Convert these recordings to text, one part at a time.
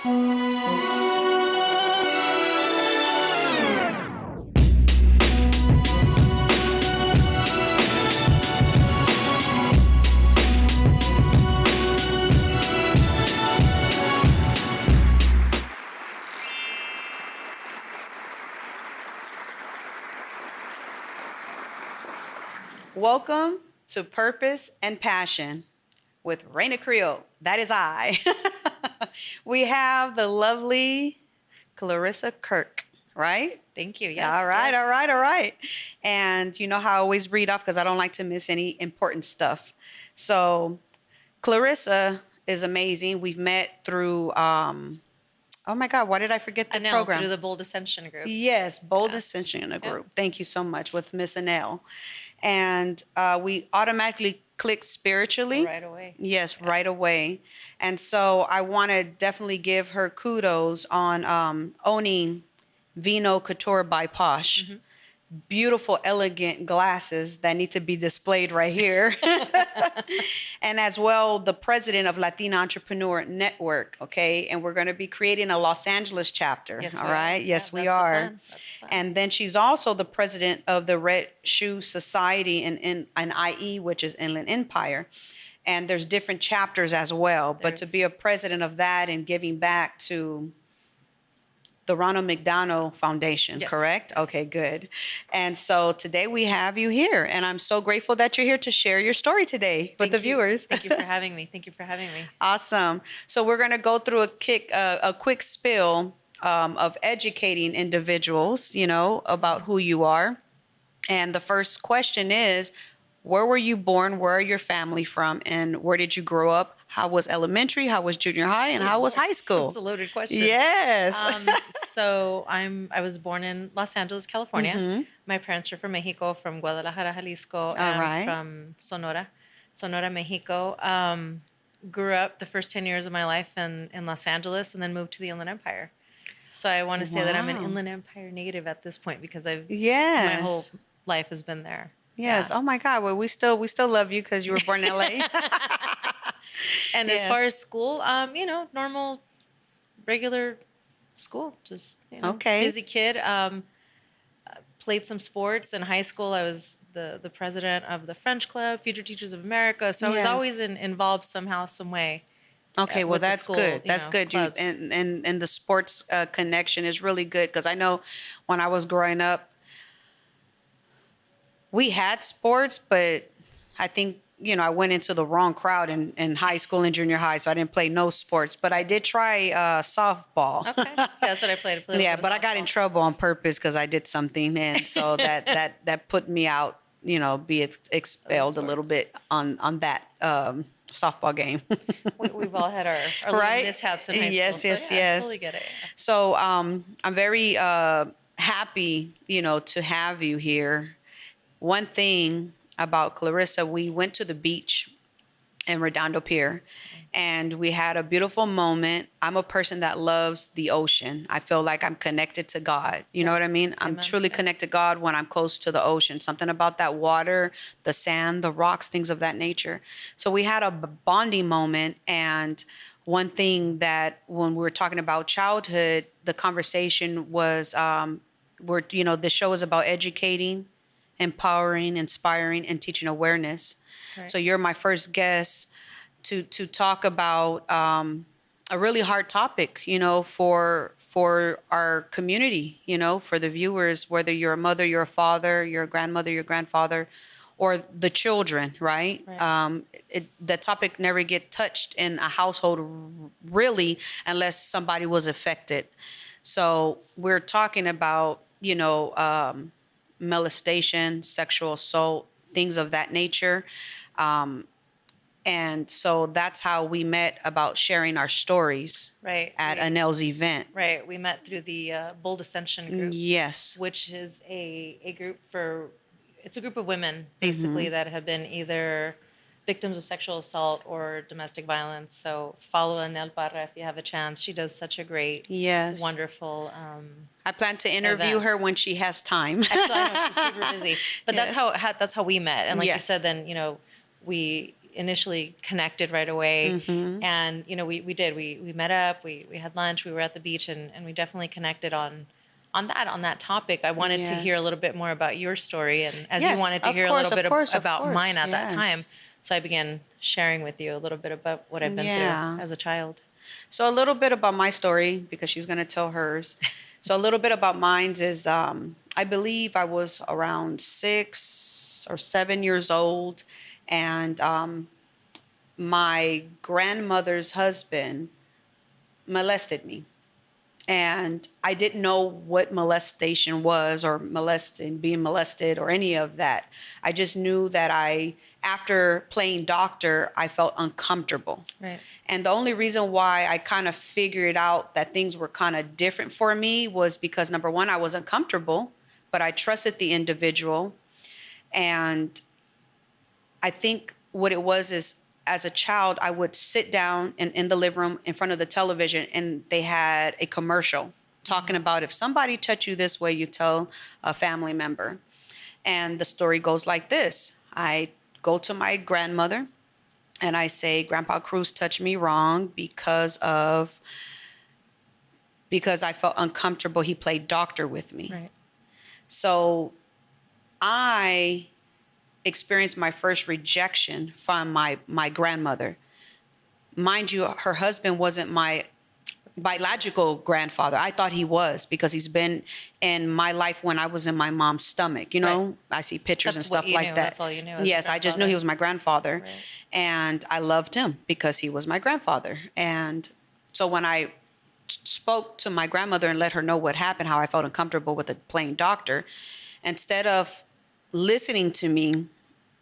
Welcome to Purpose and Passion with Raina Carrillo. That is I. We have the lovely Clarisa Kirk, right? Thank you. Yes. All right, yes. all right. And you know how I always read off because I don't like to miss any important stuff. So Clarisa is amazing. We've met through, oh my God, why did I forget the program? Through the Bold Ascension group. Yes, Bold Ascension in a group. Thank you so much with Miss Anel. And we automatically click spiritually. Right away. Yes, right away. And so I want to definitely give her kudos on owning V'NO Couture by Posh. Mm-hmm. Beautiful, elegant glasses that need to be displayed right here. And as well, the president of Latina Entrepreneur Network, okay? And we're going to be creating a Los Angeles chapter, yes, all right? Yes, we are. That's a plan. And then she's also the president of the Red Shoe Society in IE, which is Inland Empire. And there's different chapters as well. But to be a president of that and giving back to the Ronald McDonald Foundation, yes, correct? Yes. Okay, good. And so today we have you here, and I'm so grateful that you're here to share your story today with the viewers. Thank you for having me. Thank you for having me. Awesome. So we're going to go through a quick spill of educating individuals, you know, about who you are. And the first question is, where were you born? Where are your family from? And where did you grow up? How was elementary? How was junior high? And how was high school? That's a loaded question. Yes. So I was born in Los Angeles, California. Mm-hmm. My parents are from Mexico, from Guadalajara, Jalisco, and from Sonora, Mexico. Grew up the first 10 years of my life in Los Angeles and then moved to the Inland Empire. So I want to say that I'm an Inland Empire native at this point because my whole life has been there. Yes. Yeah. Oh my God. Well, we still love you because you were born in LA. And as far as school, normal, regular school, just busy kid. Played some sports in high school. I was the president of the French Club, Future Teachers of America. So I was always involved somehow, some way. Okay, well that's good. That's good. You, and the sports connection is really good because I know when I was growing up, we had sports, but I think, I went into the wrong crowd in high school and junior high, so I didn't play no sports. But I did try softball. Okay, that's what I played. Yeah, but I got in trouble on purpose because I did something, and so that put me out. Be expelled a little bit on that softball game. We've all had our little mishaps in high school. Yes. I totally get it. Yeah. So I'm very happy, to have you here. One thing about Clarisa, we went to the beach in Redondo Pier, and we had a beautiful moment. I'm a person that loves the ocean. I feel like I'm connected to God. You know what I mean? I'm truly connected to God when I'm close to the ocean. Something about that water, the sand, the rocks, things of that nature. So we had a bonding moment, and one thing that when we were talking about childhood, the conversation was, the show is about educating, empowering, inspiring, and teaching awareness. Right. So you're my first guest to talk about a really hard topic, for our community, for the viewers, whether you're a mother, you're a father, you're a grandmother, your grandfather, or the children, right? The topic never get touched in a household really unless somebody was affected. So we're talking about, molestation, sexual assault, things of that nature. And so that's how we met about sharing our stories at Anel's event. Right. We met through the Bold Ascension group. Yes. Which is a group it's a group of women basically that have been either victims of sexual assault or domestic violence. So follow Anel Parra if you have a chance. She does such a great, wonderful I plan to interview her when she has time. I know she's super busy. But that's how we met. And like you said, then, initially connected right away. And, you know, we did, we met up, we had lunch, we were at the beach, and we definitely connected on that topic. I wanted to hear a little bit more about your story, and as you wanted to hear a little bit about mine at that time. So I began sharing with you a little bit about what I've been through as a child. So a little bit about my story, because she's going to tell hers. So a little bit about mine's is, I believe I was around 6 or 7 years old, and my grandmother's husband molested me. And I didn't know what molestation was, or being molested, or any of that. I just knew that after playing doctor, I felt uncomfortable. Right. And the only reason why I kind of figured out that things were kind of different for me was because, number one, I was uncomfortable, but I trusted the individual. And I think what it was is, as a child, I would sit down in the living room in front of the television, and they had a commercial talking about, if somebody touch you this way, you tell a family member. And the story goes like this. I go to my grandmother and I say, Grandpa Cruz touched me wrong because I felt uncomfortable. He played doctor with me. Right. So I experienced my first rejection from my grandmother. Mind you, her husband wasn't my biological grandfather. I thought he was, because he's been in my life when I was in my mom's stomach. You know, right. I see pictures That's and stuff like that. That's all you knew. Yes, I just knew he was my grandfather. Right. And I loved him because he was my grandfather. And so when I spoke to my grandmother and let her know what happened, how I felt uncomfortable with the playing doctor, instead of listening to me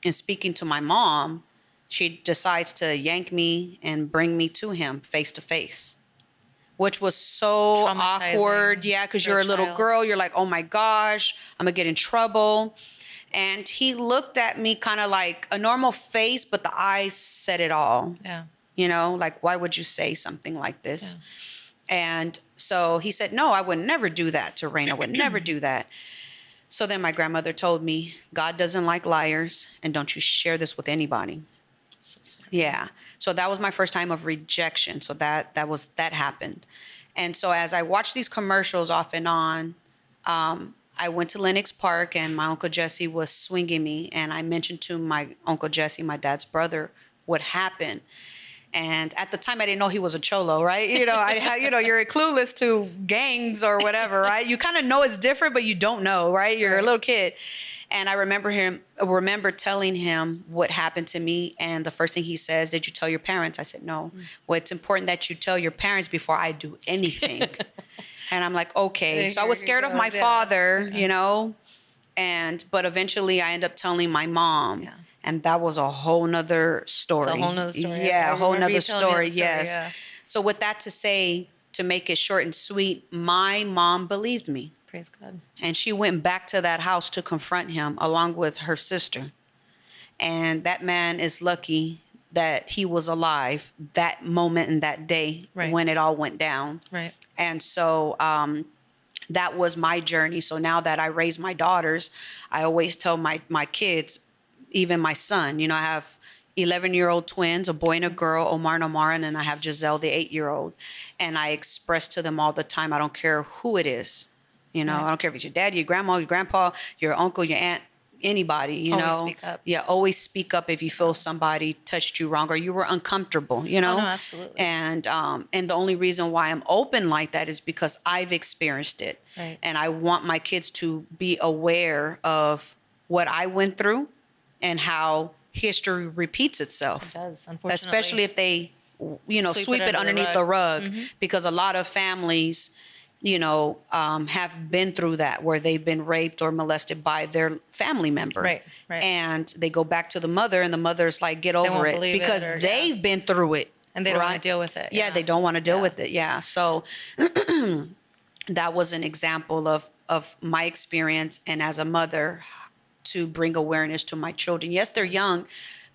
and speaking to my mom, she decides to yank me and bring me to him face to face, which was so awkward. Yeah, because you're a little girl. You're like, oh my gosh, I'm going to get in trouble. And he looked at me kind of like a normal face, but the eyes said it all. Yeah. You know, like, why would you say something like this? Yeah. And so he said, no, I would never do that to Raina. I would never do that. So then my grandmother told me, God doesn't like liars, and don't you share this with anybody. So sweet. Yeah. So that was my first time of rejection. So that happened. And so as I watched these commercials off and on, I went to Lenox Park, and my Uncle Jesse was swinging me. And I mentioned to my Uncle Jesse, my dad's brother, what happened. And at the time, I didn't know he was a cholo, right? You know, you're clueless to gangs or whatever, right? You kind of know it's different, but you don't know, right? You're a little kid. And I remember telling him what happened to me. And the first thing he says, did you tell your parents? I said, no. Well, it's important that you tell your parents before I do anything. And I'm like, okay. So I was scared of my father, you know, but eventually I ended up telling my mom. Yeah. And that was a whole nother story. It's a whole nother story. Yeah, a whole nother story. Yes. Yeah. So with that to say, to make it short and sweet, my mom believed me. Praise God. And she went back to that house to confront him along with her sister. And that man is lucky that he was alive that moment and that day when it all went down. Right. And so that was my journey. So now that I raise my daughters, I always tell my kids, even my son, you know, I have 11-year-old twins, a boy and a girl, Omar and Omar, and then I have Giselle, the 8-year-old. And I express to them all the time, I don't care who it is. You know, I don't care if it's your dad, your grandma, your grandpa, your uncle, your aunt, anybody, you know. Always speak up. Yeah, always speak up if you feel somebody touched you wrong or you were uncomfortable, you know. Oh, no, absolutely. And the only reason why I'm open like that is because I've experienced it. Right. And I want my kids to be aware of what I went through and how history repeats itself. It does, unfortunately. Especially if they, you know, sweep it underneath the rug. Because a lot of families, you know, have been through that, where they've been raped or molested by their family member. Right. And they go back to the mother, and the mother's like, get over it. Because they've been through it. And they don't want to deal with it. Yeah, they don't want to deal with it. Yeah. So that was an example of my experience, and as a mother, to bring awareness to my children. Yes, they're young,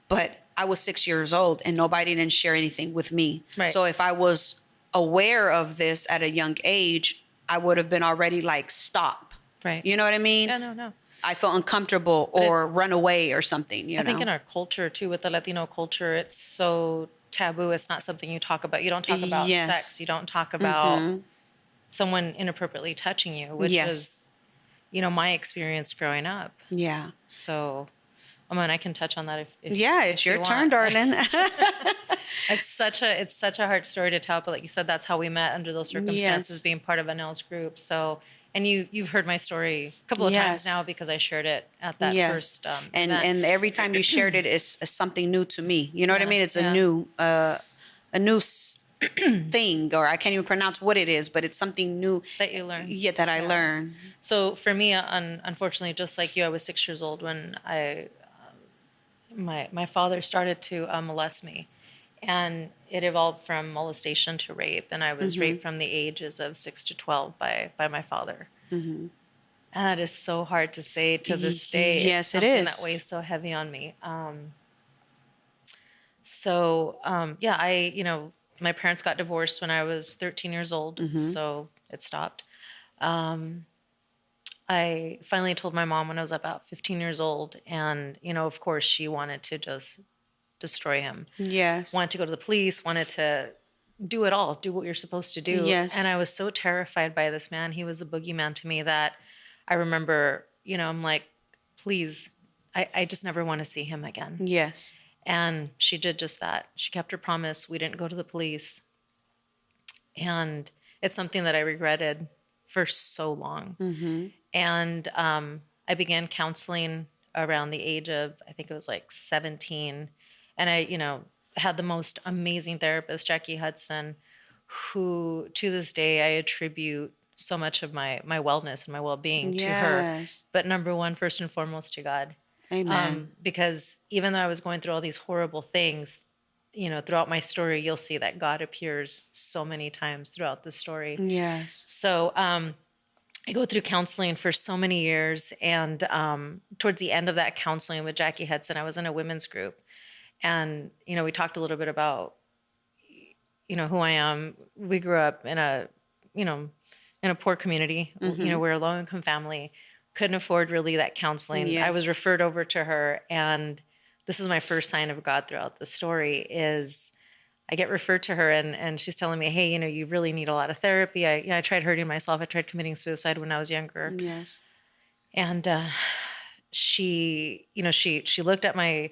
but I was 6 years old and nobody didn't share anything with me. Right. So if I was aware of this at a young age, I would have been already like, stop. Right. You know what I mean? No. I feel uncomfortable or run away or something, you I know? think in our culture too, with the Latino culture, it's so taboo. It's not something you talk about. You don't talk about sex. Yes. You don't talk about someone inappropriately touching you, which Yes. was, my experience growing up. Yeah. So, I mean, I can touch on that Yeah, if it's you your want. turn, darling. It's such a hard story to tell, but like you said, that's how we met under those circumstances, Yes. being part of Anel's group. So, and you've heard my story a couple of times Yes. now because I shared it at that Yes. first And event. and every time you shared it is something new to me. You know what I Yeah, mean? It's yeah. a new thing, or I can't even pronounce what it is, but it's something new. That you learn. Yeah, that I learn. So for me, unfortunately, just like you, I was 6 years old when my father started to molest me, and it evolved from molestation to rape, and I was raped from the ages of 6 to 12 by my father. And that is so hard to say to this day. Yes, It's it something is. that weighs so heavy on me. Yeah, my parents got divorced when I was 13 years old, so it stopped. I finally told my mom when I was about 15 years old, and of course, she wanted to just destroy him. Yes. Wanted to go to the police, wanted to do it all, do what you're supposed to do. Yes. And I was so terrified by this man. He was a boogeyman to me that I remember, I'm like, please, I just never want to see him again. Yes. And she did just that. She kept her promise. We didn't go to the police. And it's something that I regretted for so long. And I began counseling around the age of, I think it was like 17. And I, had the most amazing therapist, Jackie Hudson, who to this day I attribute so much of my wellness and my well-being to her. Yes. But number one, first and foremost, to God. Amen. Because even though I was going through all these horrible things, throughout my story, you'll see that God appears so many times throughout the story. Yes. So I go through counseling for so many years. And towards the end of that counseling with Jackie Hudson, I was in a women's group. And, we talked a little bit about, who I am. We grew up in a poor community. We're a low-income family. Couldn't afford really that counseling. Yes. I was referred over to her, and this is my first sign of God throughout the story is I get referred to her, and she's telling me, hey, you really need a lot of therapy. I tried hurting myself. I tried committing suicide when I was younger. Yes. And she looked at my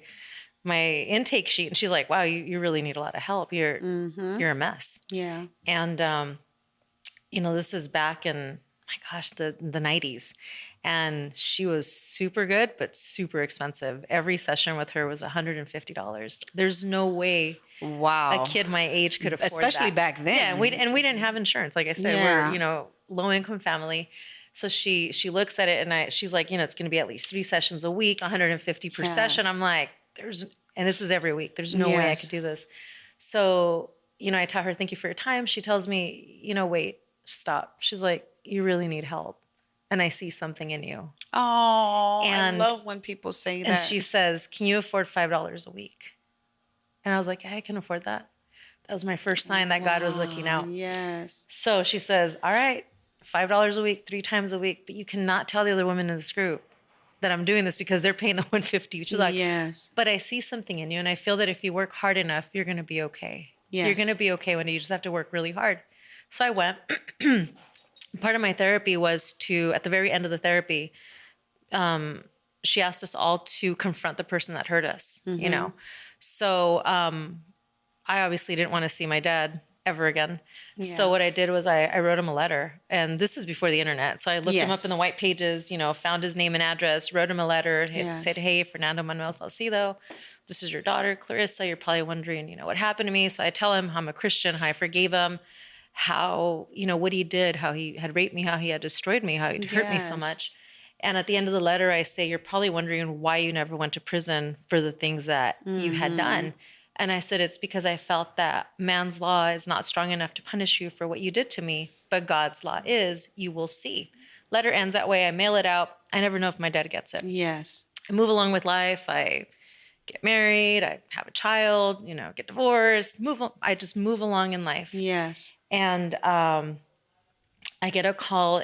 intake sheet, and she's like, wow, you really need a lot of help. You're a mess. Yeah. And, this is back in, my gosh, the 90s. And she was super good, but super expensive. Every session with her was $150. There's no way Wow. a kid my age could afford that. Especially back then. Yeah, and we didn't have insurance. Like I said, Yeah. we're, low income family. So she looks at it, and she's like, it's going to be at least 3 sessions a week, 150 per session. I'm like, and this is every week. There's no way I could do this. So, I tell her, thank you for your time. She tells me, wait, stop. She's like, you really need help. And I see something in you. Oh, And- I love when people say that. And she says, can you afford $5 a week? And I was like, yeah, I can afford that. That was my first sign that God was looking out. Yes. So she says, all right, $5 a week, 3 times a week, but you cannot tell the other women in this group that I'm doing this because they're paying the $150. She's like, Yes. but I see something in you, and I feel that if you work hard enough, you're going to be okay. Yes. You're going to be okay one day. You just have to work really hard. So I went. Part of my therapy was at the very end of the therapy, she asked us all to confront the person that hurt us, So I obviously didn't want to see my dad ever again. Yeah. So what I did was I wrote him a letter, and this is before the internet. So I looked him up Yes. in the white pages, found his name and address, wrote him a letter, Yes. said, hey, Fernando Manuel Salcido, this is your daughter, Clarissa. You're probably wondering, what happened to me. So I tell him how I'm a Christian, how I forgave him, how, what he did, how he had raped me, how he had destroyed me, how he'd hurt me so Yes. much. And at the end of the letter, I say, you're probably wondering why you never went to prison for the things that you had done. And I said, it's because I felt that man's law is not strong enough to punish you for what you did to me, but God's law is, you will see. Letter ends that way. I mail it out. I never know if my dad gets it. Yes. I move along with life. I get married. I have a child, get divorced, I just move along in life. Yes. And I get a call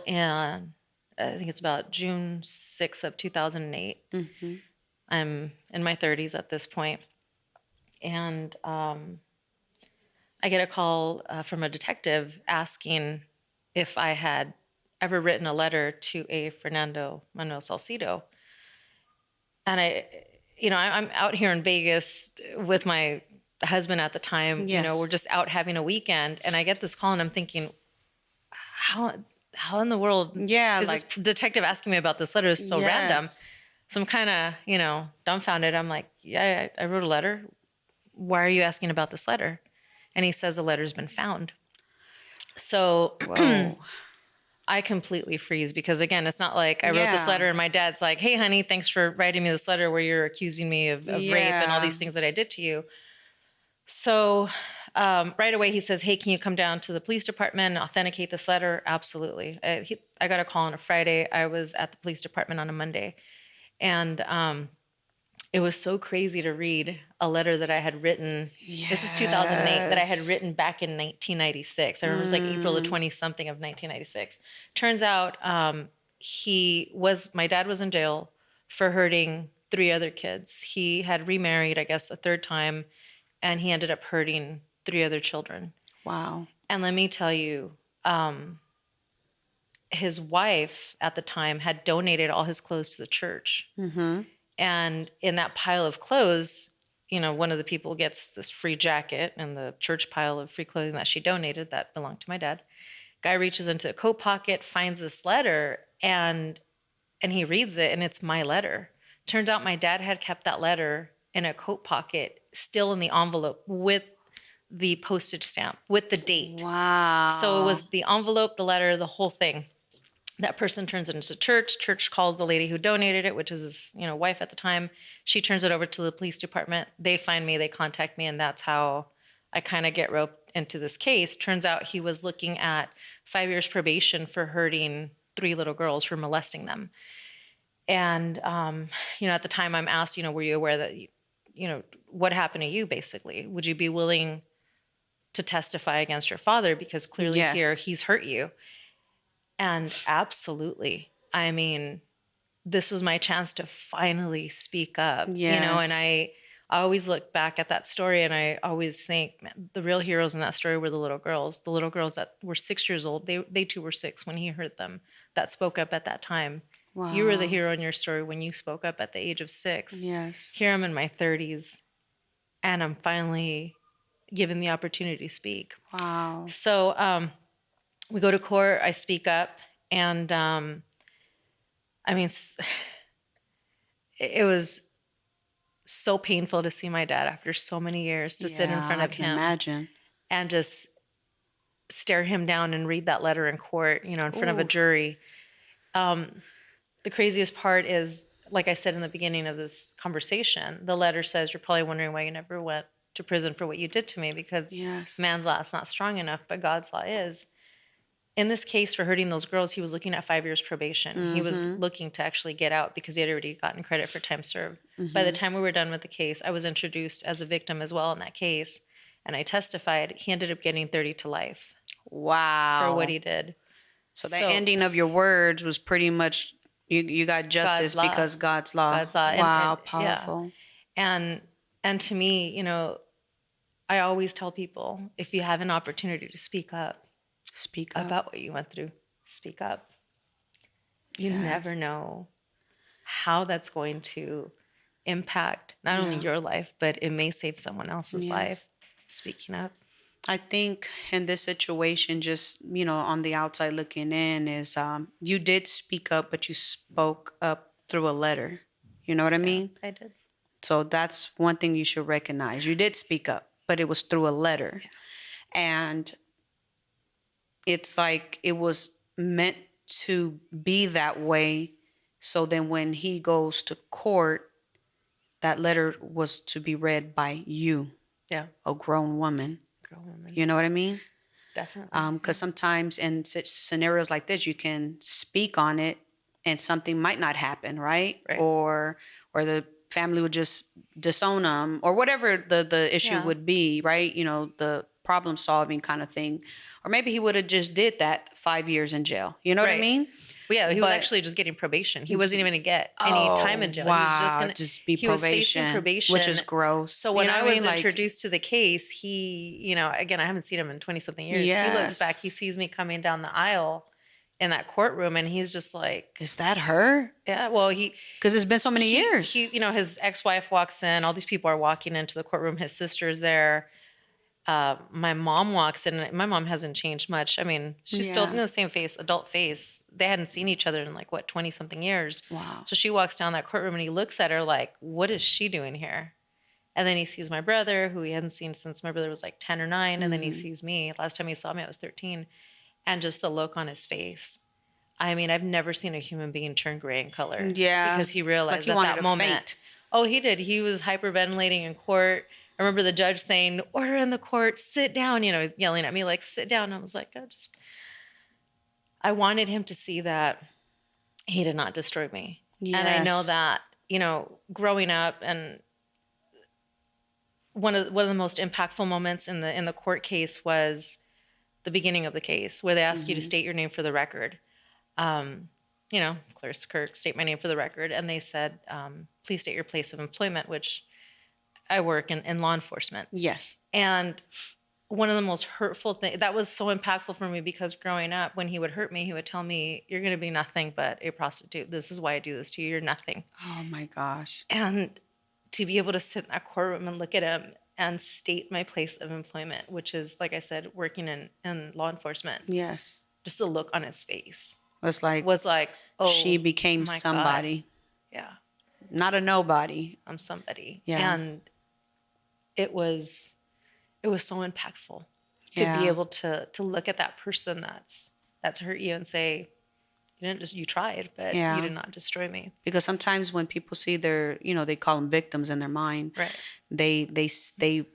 I think it's about June 6th of 2008. I'm in my 30s at this point. And I get a call from a detective asking if I had ever written a letter to a Fernando Manuel Salcido. And I'm out here in Vegas with my husband at the time. Yes. We're just out having a weekend, and I get this call, and I'm thinking, how in the world is this detective asking me about this letter? Is so random. So I'm kind of, dumbfounded. I'm like, yeah, I wrote a letter. Why are you asking about this letter? And he says the letter's been found. So I completely freeze because, again, it's not like I wrote this letter and my dad's like, hey, honey, thanks for writing me this letter where you're accusing me of rape and all these things that I did to you. So right away he says, hey, can you come down to the police department and authenticate this letter? Absolutely. I got a call on a Friday. I was at the police department on a Monday. And it was so crazy to read a letter that I had written. Yes. This is 2008, that I had written back in 1996. I remember it was like April the 20-something of 1996. Turns out my dad was in jail for hurting 3 other kids. He had remarried, I guess, a 3rd time, and he ended up hurting 3 other children. Wow. And let me tell you, his wife at the time had donated all his clothes to the church. Mm-hmm. And in that pile of clothes, one of the people gets this free jacket and the church pile of free clothing that she donated that belonged to my dad. Guy reaches into a coat pocket, finds this letter, and he reads it, and it's my letter. Turns out my dad had kept that letter in a coat pocket, still in the envelope with the postage stamp, with the date. Wow. So it was the envelope, the letter, the whole thing. That person turns it into church. Church calls the lady who donated it, which is his, wife at the time. She turns it over to the police department. They find me, they contact me, and that's how I kind of get roped into this case. Turns out he was looking at 5 years probation for hurting 3 little girls, for molesting them. And, at the time I'm asked, were you aware that, what happened to you, basically? Would you be willing to testify against your father? Because clearly here he's hurt you. And absolutely. I mean, this was my chance to finally speak up, and I always look back at that story and I always think, man, the real heroes in that story were the little girls that were 6 years old. They too were 6 when he hurt them, that spoke up at that time. Wow. You were the hero in your story when you spoke up at the age of 6. Yes. Here I'm in my 30s and I'm finally given the opportunity to speak. Wow. So, we go to court, I speak up, and it was so painful to see my dad after so many years, to sit in front of him. Imagine. And just stare him down and read that letter in court, in front of a jury. The craziest part is, like I said in the beginning of this conversation, the letter says, you're probably wondering why you never went to prison for what you did to me, because man's law is not strong enough, but God's law is. In this case, for hurting those girls, he was looking at 5 years probation. Mm-hmm. He was looking to actually get out because he had already gotten credit for time served. Mm-hmm. By the time we were done with the case, I was introduced as a victim as well in that case, and I testified. He ended up getting 30 to life. Wow. For what he did. So the ending of your words was pretty much, you got justice because God's law. God's law. Wow, powerful. Yeah. And to me, I always tell people, if you have an opportunity to speak up about what you went through. Speak up. You never know how that's going to impact not only your life, but it may save someone else's life. Speaking up. I think in this situation, just, on the outside looking in, is you did speak up, but you spoke up through a letter. You know what I mean? I did. So that's one thing you should recognize. You did speak up, but it was through a letter. Yeah. And it's like it was meant to be that way. So then when he goes to court, that letter was to be read by you. Yeah. A grown woman. You know what I mean? Definitely. Because sometimes in such scenarios like this, you can speak on it and something might not happen, right? Or the family would just disown them, or whatever the issue would be, right? problem solving kind of thing. Or maybe he would have just did that 5 years in jail. You know what I mean? Well, yeah, he was actually just getting probation. He wasn't even going to get any time in jail. Wow, He was just going to be he was facing probation, which is gross. So when I was introduced to the case, he, again, I haven't seen him in 20 something years. Yes. He looks back, he sees me coming down the aisle in that courtroom, and he's just like, "Is that her?" Yeah, well, because it's been so many years. His ex-wife walks in. All these people are walking into the courtroom. His sister's there. My mom walks in. My mom hasn't changed much. I mean, she's still in the same face, adult face. They hadn't seen each other in 20 something years. Wow. So she walks down that courtroom and he looks at her like, what is she doing here? And then he sees my brother, who he hadn't seen since my brother was 10 or 9. Mm-hmm. And then he sees me. Last time he saw me, I was 13. And just the look on his face. I mean, I've never seen a human being turn gray in color. Yeah. Because he realized at that moment. Faint. Oh, he did. He was hyperventilating in court. I remember the judge saying, "Order in the court, sit down," yelling at me like, "Sit down." And I was like, I wanted him to see that he did not destroy me. Yes. And I know that, growing up, and one of the most impactful moments in the court case was the beginning of the case, where they ask you to state your name for the record. Clarisa Kirk, state my name for the record. And they said, please state your place of employment, which I work in law enforcement. Yes. And one of the most hurtful things, that was so impactful for me, because growing up, when he would hurt me, he would tell me, "You're going to be nothing but a prostitute. This is why I do this to you. You're nothing." Oh my gosh. And to be able to sit in that courtroom and look at him and state my place of employment, which is, like I said, working in law enforcement. Yes. Just the look on his face was like, oh, she became somebody. God. Yeah. Not a nobody. I'm somebody. Yeah. And it was so impactful to be able to look at that person that's hurt you and say, you tried, but you did not destroy me. Because sometimes when people see their, they call them victims in their mind, right? They say,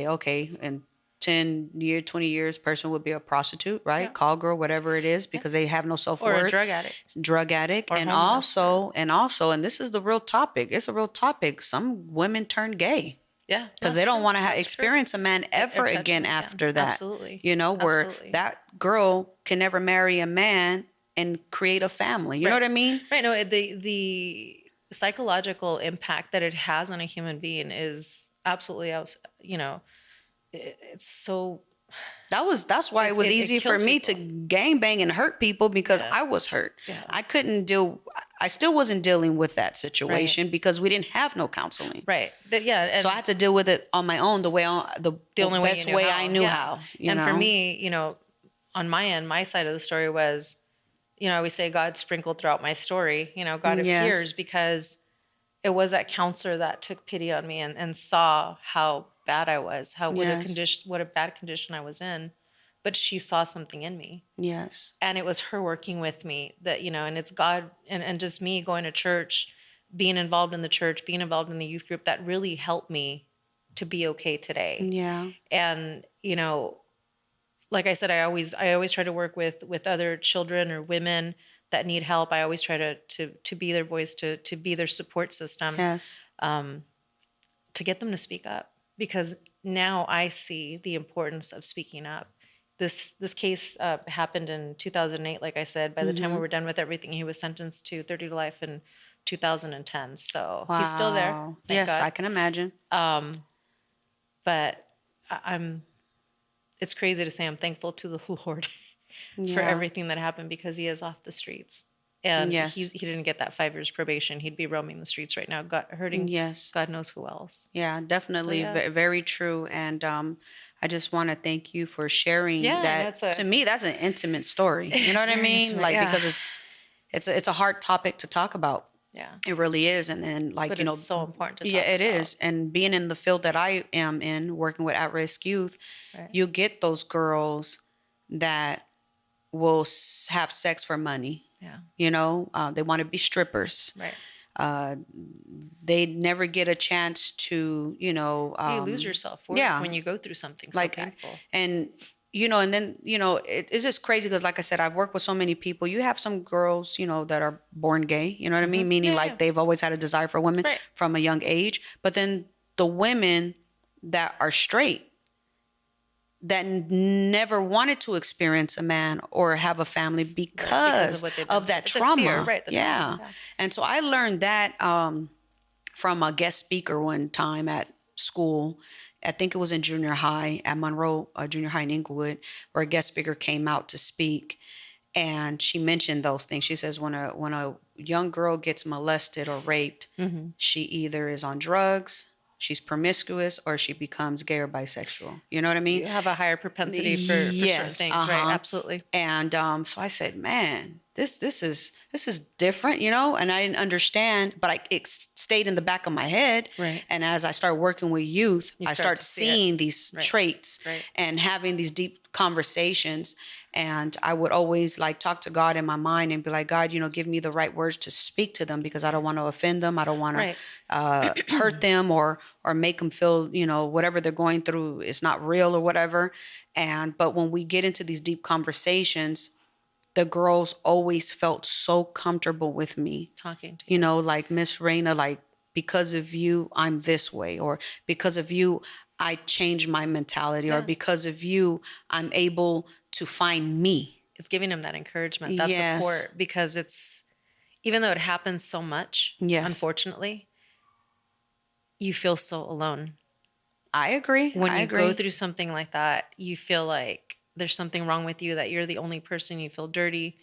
okay, in 10 years, 20 years, person would be a prostitute, right? Yeah. Call girl, whatever it is, because they have no self-worth. Or a drug addict. Or and also, and this is the real topic. It's a real topic. Some women turn gay. Yeah. Because they don't want to experience a man ever again after that. Absolutely. Where that girl can never marry a man and create a family. You know what I mean? Right. No, the psychological impact that it has on a human being is absolutely, it's so. That's why it was easy for me to gangbang and hurt people, because I was hurt. Yeah. I still wasn't dealing with that situation because we didn't have no counseling. Right. Yeah. So I had to deal with it on my own, the only best way I knew how. And for me, on my end, my side of the story was, I always say God sprinkled throughout my story. God appears because it was that counselor that took pity on me and saw how bad I was, what a bad condition I was in. But she saw something in me. Yes. And it was her working with me that, and it's God and just me going to church, being involved in the church, being involved in the youth group, that really helped me to be okay today. Yeah. And, like I said, I always try to work with other children or women that need help. I always try to be their voice, to be their support system. Yes. To get them to speak up, because now I see the importance of speaking up. This case happened in 2008, like I said. By the time we were done with everything, he was sentenced to 30 to life in 2010. So he's still there. Yes, God. I can imagine. But it's crazy to say I'm thankful to the Lord for everything that happened, because he is off the streets. And he didn't get that 5 years probation. He'd be roaming the streets right now, hurting God knows who else. Yeah, definitely. So, very true. And I just want to thank you for sharing that. To me, that's an intimate story. You know what I mean? Intimate, because it's a hard topic to talk about. Yeah, it really is. And then but it's so important to talk about. It is. And being in the field that I am in, working with at-risk youth, you get those girls that will have sex for money. Yeah. They want to be strippers. Right. They never get a chance to, you lose yourself when you go through something so painful. And, and then, it's just crazy because, like I said, I've worked with so many people. You have some girls, that are born gay, you know what I mean? Meaning they've always had a desire for women from a young age. But then the women that are straight, that never wanted to experience a man or have a family because of that trauma. Fear, right? Yeah. Trauma, yeah. And so I learned that from a guest speaker one time at school. I think it was in junior high at Monroe Junior High in Inglewood, where a guest speaker came out to speak. And she mentioned those things. She says when a young girl gets molested or raped, she either is on drugs, she's promiscuous, or she becomes gay or bisexual. You know what I mean? You have a higher propensity for certain things, right? Absolutely. And so I said, man, this is different, you know. And I didn't understand, but it stayed in the back of my head. Right. And as I started working with youth, I started seeing these traits and having these deep conversations. And I would always like talk to God in my mind and be like, God, you know, give me the right words to speak to them, because I don't want to offend them. I don't want to hurt them or make them feel, you know, whatever they're going through is not real or whatever. But when we get into these deep conversations, the girls always felt so comfortable with me talking to you. You know, like, Miss Raina, like, because of you, I'm this way, or because of you, I changed my mentality, or because of you, I'm able to find me. It's giving them that encouragement, that support, because it's, even though it happens so much, unfortunately, you feel so alone. I agree. When you go through something like that, you feel like there's something wrong with you, that you're the only person. You feel dirty.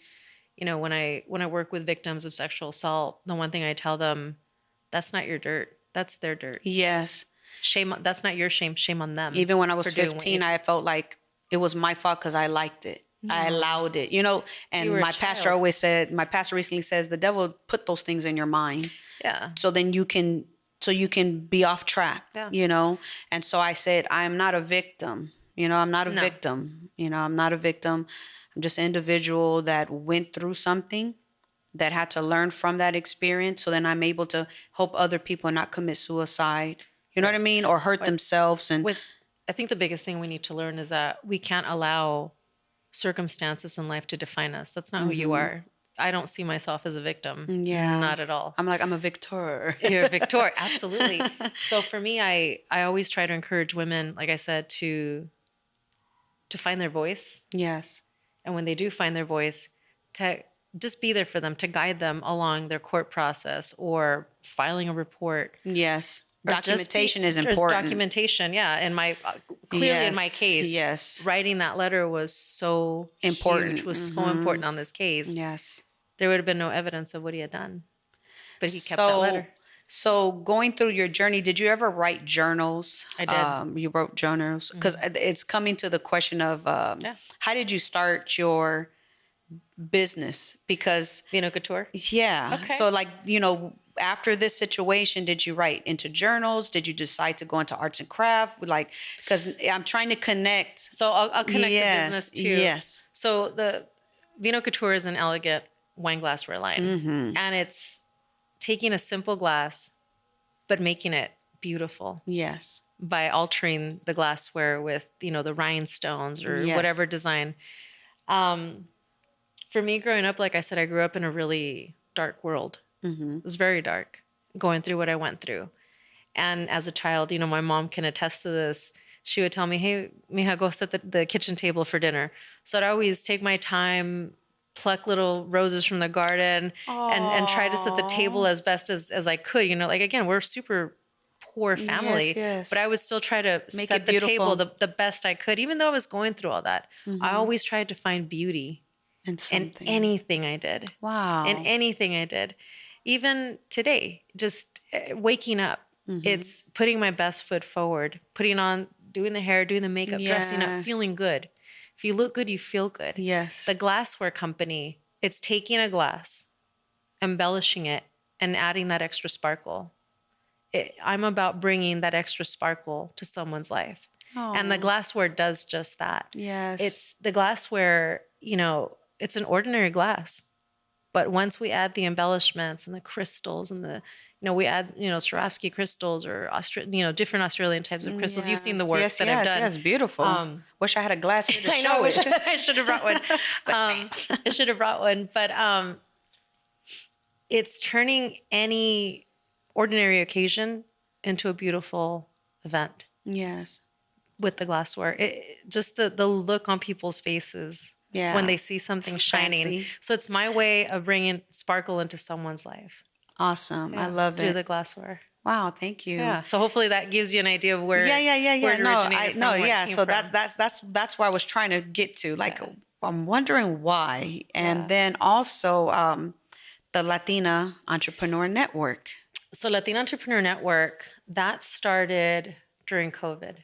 You know, when I work with victims of sexual assault, the one thing I tell them, that's not your dirt. That's their dirt. Yes. Shame. That's not your shame. Shame on them. Even when I was 15, I felt like it was my fault because I liked it. I allowed it, you know. And my pastor always said, my pastor recently says, the devil put those things in your mind. Yeah. So then you can be off track, you know. And so I said, I am not a victim. You know, I'm not a victim. You know, I'm not a victim. I'm just an individual that went through something, that had to learn from that experience. So then I'm able to help other people not commit suicide. You know what I mean? Or hurt themselves. And I think the biggest thing we need to learn is that we can't allow circumstances in life to define us. That's not who you are. I don't see myself as a victim. Yeah. Not at all. I'm a victor. You're a victor. Absolutely. So for me, I always try to encourage women, like I said, to find their voice. Yes. And when they do find their voice, to just be there for them, to guide them along their court process or filing a report. Yes. Documentation is important. Documentation, yeah. In my clearly in my case, writing that letter was so important. Huge, was so important on this case. Yes. There would have been no evidence of what he had done, but he kept that letter. So going through your journey, did you ever write journals? I did. You wrote journals? Because it's coming to the question of how did you start your business? Because V'NO Couture? Yeah. Okay. So, like, you know, after this situation, did you write into journals? Did you decide to go into arts and craft? Like, because I'm trying to connect. So I'll connect the business too. Yes. So the V'NO Couture is an elegant wine glassware line. And it's taking a simple glass, but making it beautiful. Yes. By altering the glassware with, you know, the rhinestones or whatever design. For me, growing up, like I said, I grew up in a really dark world. It was very dark, going through what I went through. And as a child, you know, my mom can attest to this. She would tell me, hey, Mija, go set the kitchen table for dinner. So I'd always take my time, pluck little roses from the garden and try to set the table as best as I could. You know, like, again, we're super poor family, but I would still try to make set the table the best I could. Even though I was going through all that, I always tried to find beauty in anything I did. Wow. In anything I did. Even today, just waking up, it's putting my best foot forward, putting on, doing the hair, doing the makeup, dressing up, feeling good. If you look good, you feel good. Yes. The glassware company, it's taking a glass, embellishing it, and adding that extra sparkle. I'm about bringing that extra sparkle to someone's life. Aww. And the glassware does just that. Yes. It's the glassware, you know, it's an ordinary glass. But once we add the embellishments and the crystals and the, you know, we add, you know, Swarovski crystals or, different Australian types of crystals. You've seen the work that I've done. Yes, beautiful. Wish I had a glass here to I show know, it. I should have brought one. I should have brought one. But it's turning any ordinary occasion into a beautiful event. Yes. with the glassware. Just the look on people's faces when they see something shining. Fancy. So it's my way of bringing sparkle into someone's life. Awesome. I love through it. the glassware. Wow, thank you. Yeah. So hopefully that gives you an idea of where Where it originated from, where it came So from. that's where I was trying to get to. Like, I'm wondering why. And then also the Latina Entrepreneur Network. So Latina Entrepreneur Network, that started during COVID.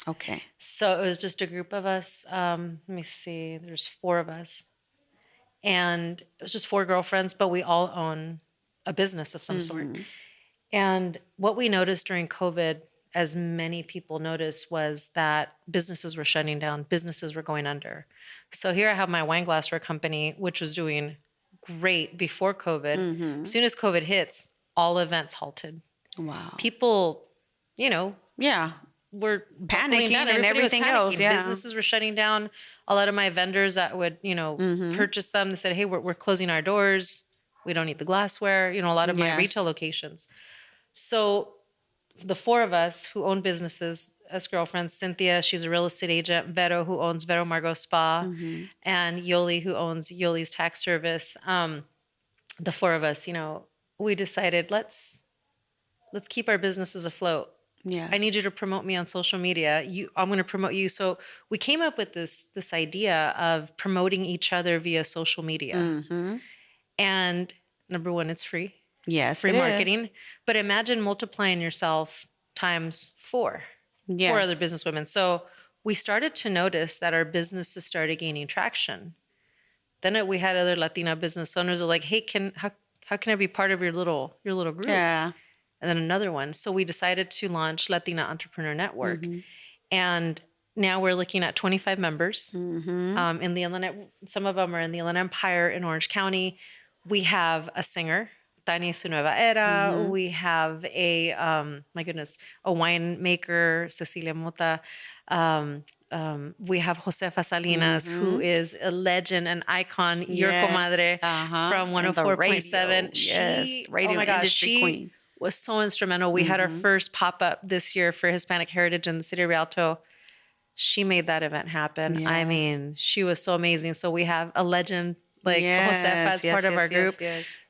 Okay. So it was just a group of us. Let me see. There's 4 of us. And it was just 4 girlfriends, but we all own a business of some sort. And what we noticed during COVID, as many people noticed, was that businesses were shutting down, businesses were going under. So here I have my wine glassware company, which was doing great before COVID. As soon as COVID hits, all events halted. Wow. People, you know, were panicking down. and everything else. Yeah. Businesses were shutting down. A lot of my vendors that would, purchase them, they said, hey, we're closing our doors. We don't need the glassware. A lot of my retail locations. So the 4 of us who own businesses as girlfriends, Cynthia, she's a real estate agent, Vero, who owns Vero Margot Spa, and Yoli, who owns Yoli's Tax Service. The 4 of us, we decided let's keep our businesses afloat. Yeah. I need you to promote me on social media. I'm going to promote you. So we came up with this idea of promoting each other via social media. And number 1, it's free. Yes, free marketing. But imagine multiplying yourself times 4. Yes. 4 other businesswomen. So we started to notice that our businesses started gaining traction. Then we had other Latina business owners who were like, hey, how can I be part of your little group? Yeah. And then another one. So we decided to launch Latina Entrepreneur Network. And now we're looking at 25 members in the Inland. Some of them are in the Inland Empire in Orange County. We have a singer, Tania Su Nueva Era. We have a winemaker, Cecilia Mota. We have Josefa Salinas, who is a legend, an icon, your comadre from 104.7. Yes, radio industry queen. Was so instrumental. We had our first pop-up this year for Hispanic Heritage in the city of Rialto. She made that event happen. Yes. I mean, she was so amazing. So we have a legend like Josefa as part of our group.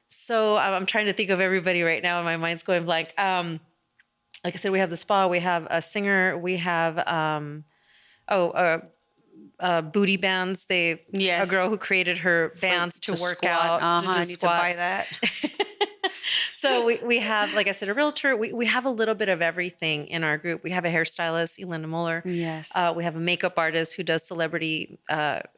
So I'm trying to think of everybody right now and my mind's going blank. Like I said, we have the spa, we have a singer, we have booty bands. A girl who created her bands to work squat. out, to do I need to buy squats. that. So we have, like I said, a realtor. We have a little bit of everything in our group. We have a hairstylist, Elena Muller. Yes. We have a makeup artist who does celebrity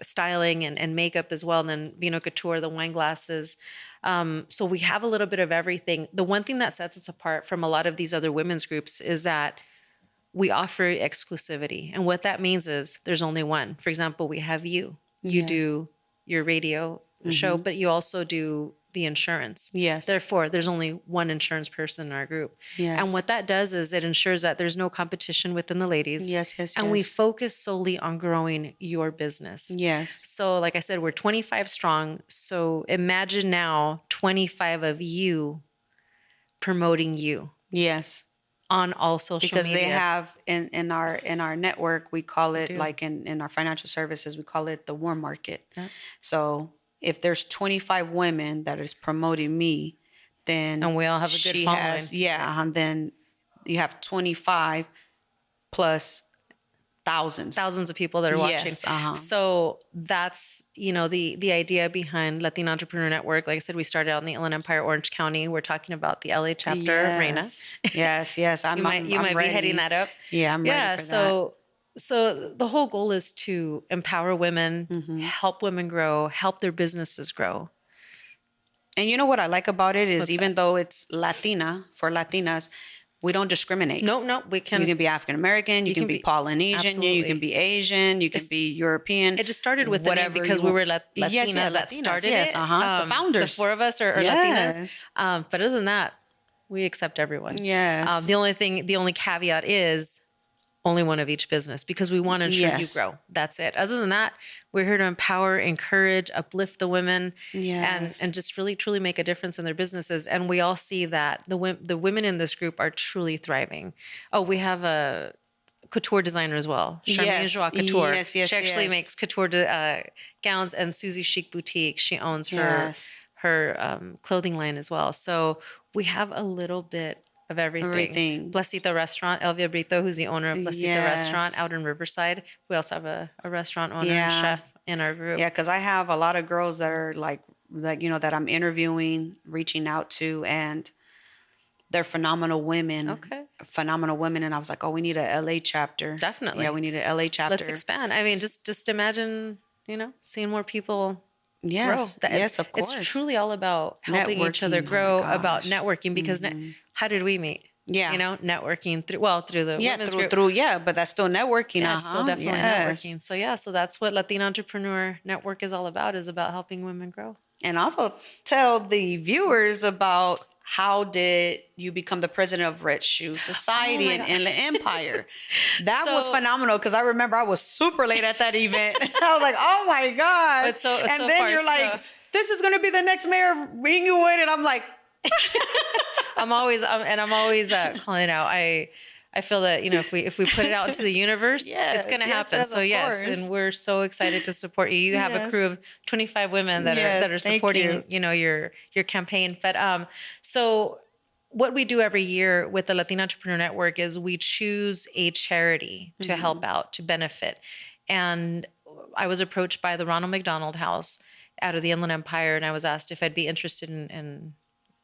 styling and makeup as well. And then V'NO Couture, the wine glasses. So we have a little bit of everything. The one thing that sets us apart from a lot of these other women's groups is that we offer exclusivity. And what that means is there's only one. For example, we have you. You do your radio show, but you also do the insurance. Yes. Therefore, there's only one insurance person in our group. Yes. And what that does is it ensures that there's no competition within the ladies. Yes. And we focus solely on growing your business. Yes. So like I said, we're 25 strong. So imagine now 25 of you promoting you. Yes. On all social media. Because they have in our network, we call it like in our financial services, we call it the warm market. Yeah. So if there's 25 women that is promoting me, then and we all have a good following. And then you have 25 plus thousands of people that are watching. So that's the idea behind Latina Entrepreneur Network. Like I said, we started out in the Inland Empire, Orange County. We're talking about the LA chapter, Raina. Yes. You might be heading that up. Yeah, I'm ready for that. So the whole goal is to empower women, help women grow, help their businesses grow. And you know what I like about it is even though it's Latina, for Latinas, we don't discriminate. No, we can. You can be African American, you can be Polynesian, absolutely. You can be Asian, you can be European. It just started with the name because we were Latinas that started it. The founders. The 4 of us are Latinas. But other than that, we accept everyone. Yes. The only caveat is only one of each business because we want to ensure you grow. That's it. Other than that, we're here to empower, encourage, uplift the women and just really, truly make a difference in their businesses. And we all see that the women in this group are truly thriving. Oh, we have a couture designer as well. Charmaine Joie Couture. Yes, she actually makes couture gowns, and Susie Chic Boutique. She owns her clothing line as well. So we have a little bit of everything. Placita Restaurant, Elvia Brito, who's the owner of Placita Restaurant out in Riverside. We also have a restaurant owner and chef in our group. Yeah, because I have a lot of girls that are like, that I'm interviewing, reaching out to, and they're phenomenal women. Okay. Phenomenal women. And I was like, oh, we need a LA chapter. Definitely. Yeah, we need a LA chapter. Let's expand. I mean, just imagine, seeing more people grow. Yes, of course. It's truly all about helping each other grow, about networking, because how did we meet? Yeah. Networking through the women's group. But that's still networking. Yeah, it's still definitely networking. So that's what Latina Entrepreneur Network is all about helping women grow. And also tell the viewers about how did you become the president of Red Shoe Society and Inland Empire? That was phenomenal, because I remember I was super late at that event. I was like, oh my God. And then you're like, this is going to be the next mayor of Inglewood. And I'm like, I'm always calling out. I feel that, if we put it out into the universe, it's going to happen. So and we're so excited to support you. You have a crew of 25 women that are supporting, your campaign. But so what we do every year with the Latina Entrepreneur Network is we choose a charity to help out, to benefit. And I was approached by the Ronald McDonald House out of the Inland Empire, and I was asked if I'd be interested in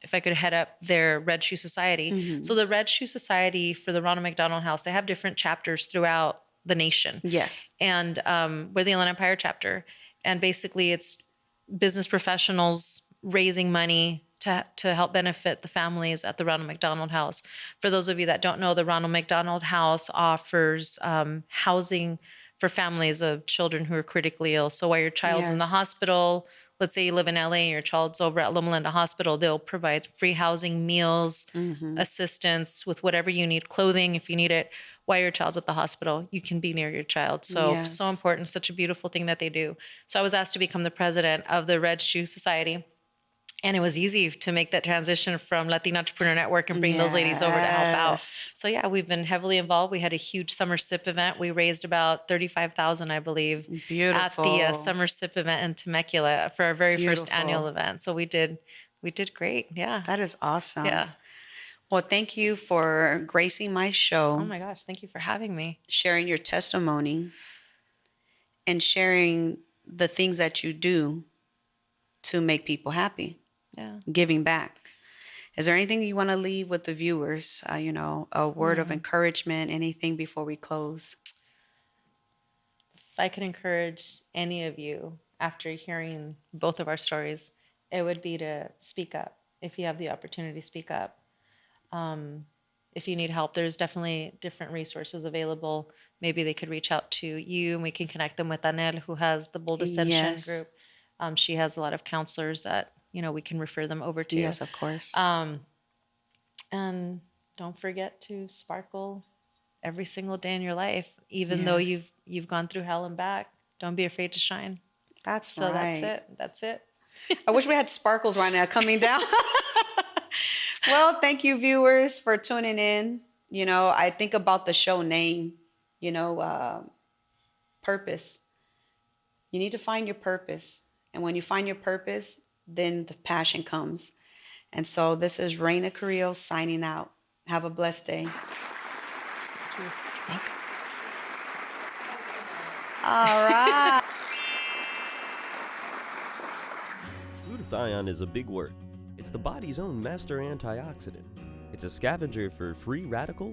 if I could head up their Red Shoe Society. So the Red Shoe Society for the Ronald McDonald House, they have different chapters throughout the nation. Yes. And we're the Inland Empire chapter. And basically it's business professionals raising money to help benefit the families at the Ronald McDonald House. For those of you that don't know, the Ronald McDonald House offers housing for families of children who are critically ill. So while your child's in the hospital, let's say you live in LA and your child's over at Loma Linda Hospital, they'll provide free housing, meals, assistance with whatever you need, clothing if you need it. While your child's at the hospital, you can be near your child. So important, such a beautiful thing that they do. So I was asked to become the president of the Red Shoe Society. And it was easy to make that transition from Latina Entrepreneur Network and bring those ladies over to help out. So we've been heavily involved. We had a huge summer SIP event. We raised about $35,000, I believe, at the summer SIP event in Temecula for our very first annual event. So we did great. Yeah, that is awesome. Yeah. Well, thank you for gracing my show. Oh my gosh, thank you for having me. Sharing your testimony and sharing the things that you do to make people happy. Yeah. Giving back. Is there anything you want to leave with the viewers? A word of encouragement, anything before we close? If I could encourage any of you after hearing both of our stories, it would be to speak up. If you have the opportunity, speak up. If you need help, there's definitely different resources available. Maybe they could reach out to you and we can connect them with Anel, who has the Bold Ascension group. She has a lot of counselors that, we can refer them over to. Yes, of course. And don't forget to sparkle every single day in your life, even though you've gone through hell and back. Don't be afraid to shine. That's it. I wish we had sparkles right now coming down. Well, thank you, viewers, for tuning in. I think about the show name, purpose. You need to find your purpose. And when you find your purpose, then the passion comes. And so this is Raina Carrillo signing out. Have a blessed day. Thank you. All right. Glutathione is a big word. It's the body's own master antioxidant. It's a scavenger for free radical,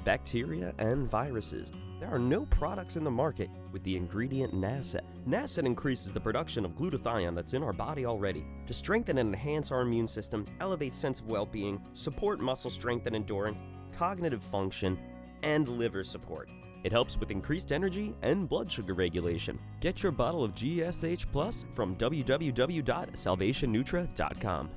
bacteria, and viruses. There are no products in the market with the ingredient NASET. NASET increases the production of glutathione that's in our body already to strengthen and enhance our immune system, elevate sense of well-being, support muscle strength and endurance, cognitive function, and liver support. It helps with increased energy and blood sugar regulation. Get your bottle of GSH Plus from www.salvationnutra.com.